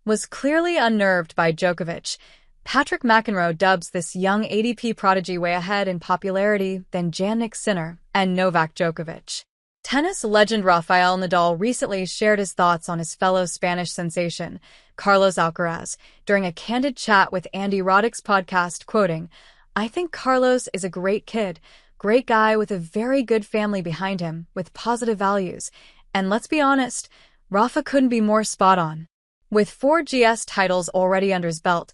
was clearly unnerved by Djokovic. Patrick McEnroe dubs this young ATP prodigy way ahead in popularity than Jannik Sinner and Novak Djokovic. Tennis legend Rafael Nadal recently shared his thoughts on his fellow Spanish sensation, Carlos Alcaraz, during a candid chat with Andy Roddick's podcast, quoting, "I think Carlos is a great kid, great guy with a very good family behind him, with positive values. And let's be honest, Rafa couldn't be more spot on." With 4 GS titles already under his belt,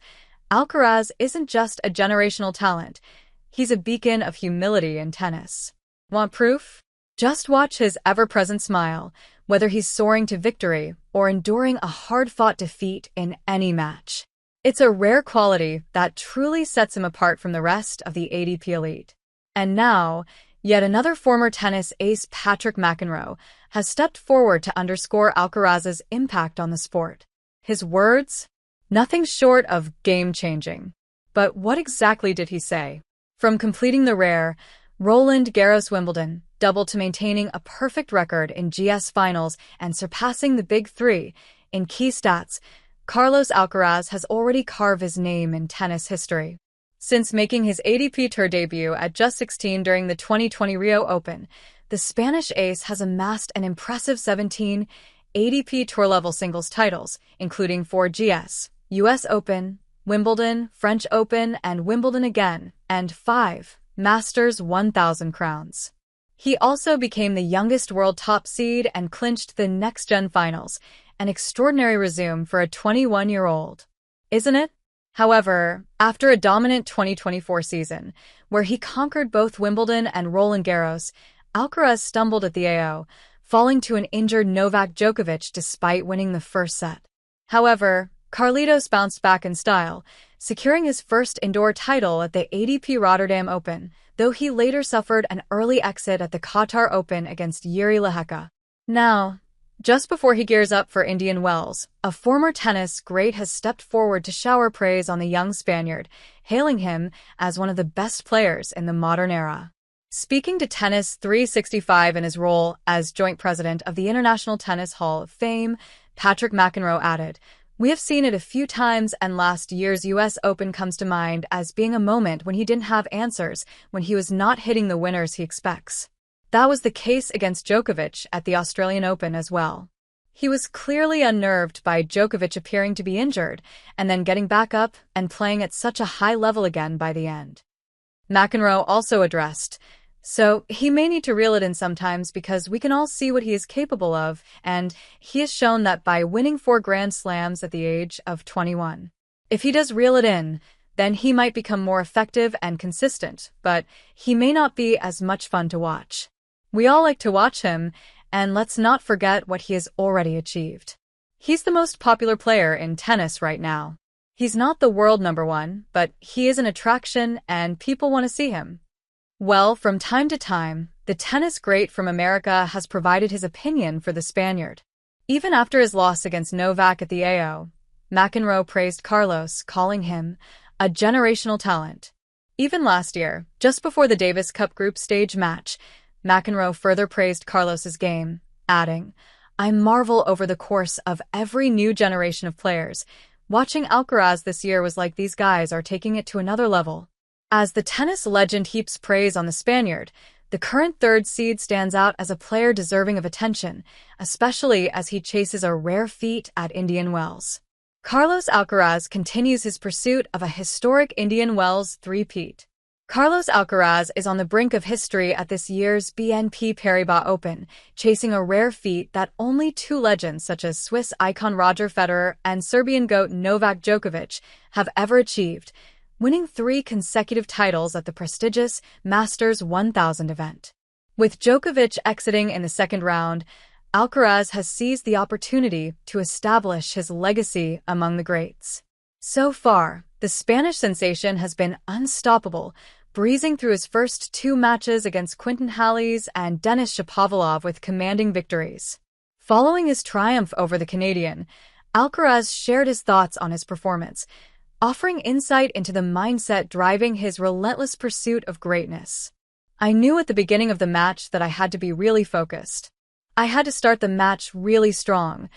Alcaraz isn't just a generational talent. He's a beacon of humility in tennis. Want proof? Just watch his ever-present smile, whether he's soaring to victory or enduring a hard-fought defeat in any match. It's a rare quality that truly sets him apart from the rest of the ATP elite. And now, yet another former tennis ace, Patrick McEnroe, has stepped forward to underscore Alcaraz's impact on the sport. His words? Nothing short of game-changing. But what exactly did he say? From completing the rare Roland Garros Wimbledon double to maintaining a perfect record in GS finals and surpassing the Big Three in key stats, Carlos Alcaraz has already carved his name in tennis history. Since making his ATP Tour debut at just 16 during the 2020 Rio Open, the Spanish ace has amassed an impressive 17 ATP Tour-level singles titles, including 4 GS, US Open, Wimbledon, French Open, and Wimbledon again, and 5 Masters 1000 crowns. He also became the youngest world top seed and clinched the next-gen finals, an extraordinary resume for a 21-year-old. Isn't it? However, after a dominant 2024 season, where he conquered both Wimbledon and Roland Garros, Alcaraz stumbled at the AO, falling to an injured Novak Djokovic despite winning the first set. However, Carlitos bounced back in style, securing his first indoor title at the ATP Rotterdam Open, though he later suffered an early exit at the Qatar Open against Jiri Lehecka. Now, just before he gears up for Indian Wells, a former tennis great has stepped forward to shower praise on the young Spaniard, hailing him as one of the best players in the modern era. Speaking to Tennis 365 in his role as joint president of the International Tennis Hall of Fame, Patrick McEnroe added, "We have seen it a few times, and last year's US Open comes to mind as being a moment when he didn't have answers, when he was not hitting the winners he expects. That was the case against Djokovic at the Australian Open as well. He was clearly unnerved by Djokovic appearing to be injured, and then getting back up and playing at such a high level again by the end." McEnroe also addressed, "So he may need to reel it in sometimes because we can all see what he is capable of, and he has shown that by winning 4 Grand Slams at the age of 21. If he does reel it in, then he might become more effective and consistent, but he may not be as much fun to watch. We all like to watch him, and let's not forget what he has already achieved. He's the most popular player in tennis right now. He's not the world #1, but he is an attraction and people want to see him." Well, from time to time, the tennis great from America has provided his opinion for the Spaniard. Even after his loss against Novak at the AO, McEnroe praised Carlos, calling him a generational talent. Even last year, just before the Davis Cup group stage match, McEnroe further praised Carlos's game, adding, "I marvel over the course of every new generation of players. Watching Alcaraz this year was like these guys are taking it to another level." As the tennis legend heaps praise on the Spaniard, the current third seed stands out as a player deserving of attention, especially as he chases a rare feat at Indian Wells. Carlos Alcaraz continues his pursuit of a historic Indian Wells three-peat. Carlos Alcaraz is on the brink of history at this year's BNP Paribas Open, chasing a rare feat that only 2 legends such as Swiss icon Roger Federer and Serbian GOAT Novak Djokovic have ever achieved, winning 3 consecutive titles at the prestigious Masters 1000 event. With Djokovic exiting in the second round, Alcaraz has seized the opportunity to establish his legacy among the greats. So far, the Spanish sensation has been unstoppable, breezing through his first 2 matches against Quinton Halys and Denis Shapovalov with commanding victories. Following his triumph over the Canadian, Alcaraz shared his thoughts on his performance, offering insight into the mindset driving his relentless pursuit of greatness. "I knew at the beginning of the match that I had to be really focused. I had to start the match really strong.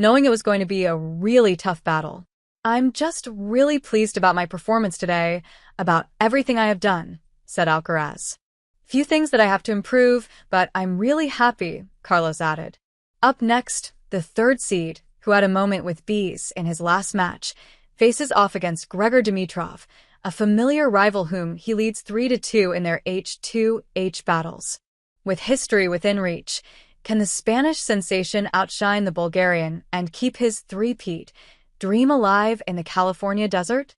knowing it was going to be a really tough battle. "I'm just really pleased about my performance today, about everything I have done," said Alcaraz. "Few things that I have to improve, but I'm really happy," Carlos added. Up next, the third seed, who had a moment with bees in his last match, faces off against Grigor Dimitrov, a familiar rival whom he leads 3-2 in their H2H battles. With history within reach, can the Spanish sensation outshine the Bulgarian and keep his three-peat dream alive in the California desert?